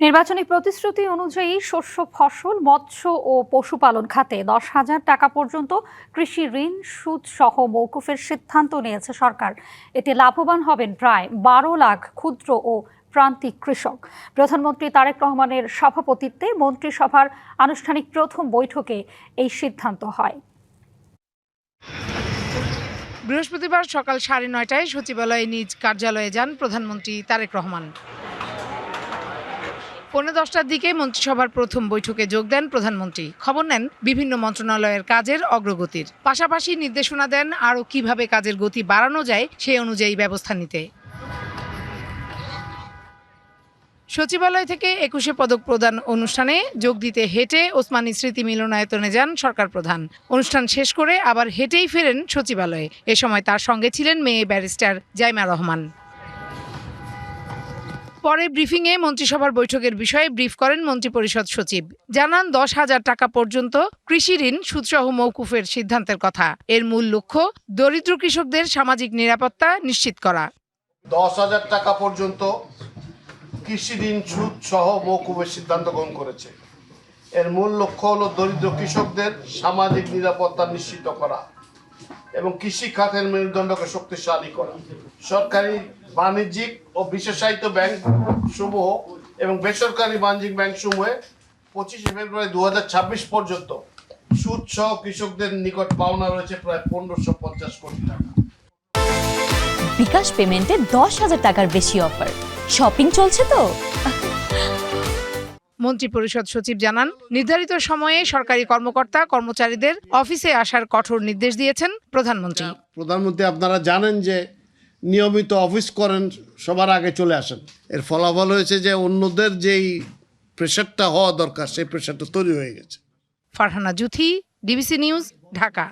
নির্বাচনী প্রতিশ্রুতি অনুযায়ী শস্য, ফসল, মৎস্য ও পশুপালন খাতে 10,000 টাকা পর্যন্ত কৃষি ঋণ সুদ সহ মওকুফের সিদ্ধান্ত নিয়েছে সরকার। এতে লাভবান হবেন প্রায় 12 লাখ ক্ষুদ্র ও প্রান্তিক কৃষক। প্রধানমন্ত্রী তারেক রহমানের সভাপতিত্বে মন্ত্রিসভার আনুষ্ঠানিক প্রথম বৈঠকে এই সিদ্ধান্ত হয়। বৃহস্পতিবার সকাল 9:30টায় সচিবালয়ে নিজ কার্যালয়ে যান প্রধানমন্ত্রী তারেক রহমান। 10:45টার দিকে মন্ত্রিসভার প্রথম বৈঠকে যোগ দেন প্রধানমন্ত্রী। খবর নেন বিভিন্ন মন্ত্রণালয়ের কাজের অগ্রগতির, পাশাপাশি নির্দেশনা দেন আরও কিভাবে কাজের গতি বাড়ানো যায় সেই অনুযায়ী ব্যবস্থা নিতে। সচিবালয় থেকে 21শে পদক প্রদান অনুষ্ঠানে যোগ দিতে হেঁটে ওসমানী স্মৃতি মিলনায়তনে যান সরকার প্রধান। অনুষ্ঠান শেষ করে আবার হেঁটেই ফেরেন সচিবালয়ে। এ সময় তার সঙ্গে ছিলেন মেয়ে ব্যারিস্টার জাইমা রহমান। পরে ব্রিফিংয়ে মন্ত্রিসভার বৈঠকের বিষয়ে ব্রিফ করেন মন্ত্রিপরিষদ সচিব। জানান 10,000 টাকা পর্যন্ত কৃষি ঋণ সুদসহ মওকুফের সিদ্ধান্তের কথা। এর মূল লক্ষ্য দরিদ্র কৃষকদের সামাজিক নিরাপত্তা নিশ্চিত করা। 10,000 টাকা পর্যন্ত কৃষি ঋণ সুদ সহ মওকুফের সিদ্ধান্ত গ্রহণ করেছে। এর মূল লক্ষ্য হলো দরিদ্র কৃষকদের সামাজিক নিরাপত্তা নিশ্চিত করা এবং কৃষি খাতের মেরুদণ্ডকে শক্তিশালী করা। সরকারি, বাণিজ্যিক ও বিশেষায়িত ব্যাংক সমূহ এবং বেসরকারি বাণিজ্যিক ব্যাংক সমূহে 25শে ফেব্রুয়ারি 2026 পর্যন্ত সুদ সহ কৃষকদের নিকট পাওনা রয়েছে প্রায় 1550 কোটি টাকা। বিকাশ পেমেন্টে 10,000 টাকার বেশি অফার। শপিং চলছে তো। মন্ত্রিপরিষদ সচিব জানান, নির্ধারিত সময়ে সরকারি কর্মকর্তা কর্মচারীদের অফিসে আসার কঠোর নির্দেশ দিয়েছেন প্রধানমন্ত্রী। প্রধানমন্ত্রী আপনারা জানেন যে নিয়মিত অফিস করেন, সবার আগে চলে আসেন। এর ফলাফল হয়েছে যে অন্যদের যেই প্রেশারটা হওয়া দরকার সেই প্রেশারটা তৈরি হয়ে গেছে। Farhana Juthi, DBC news, Dhaka.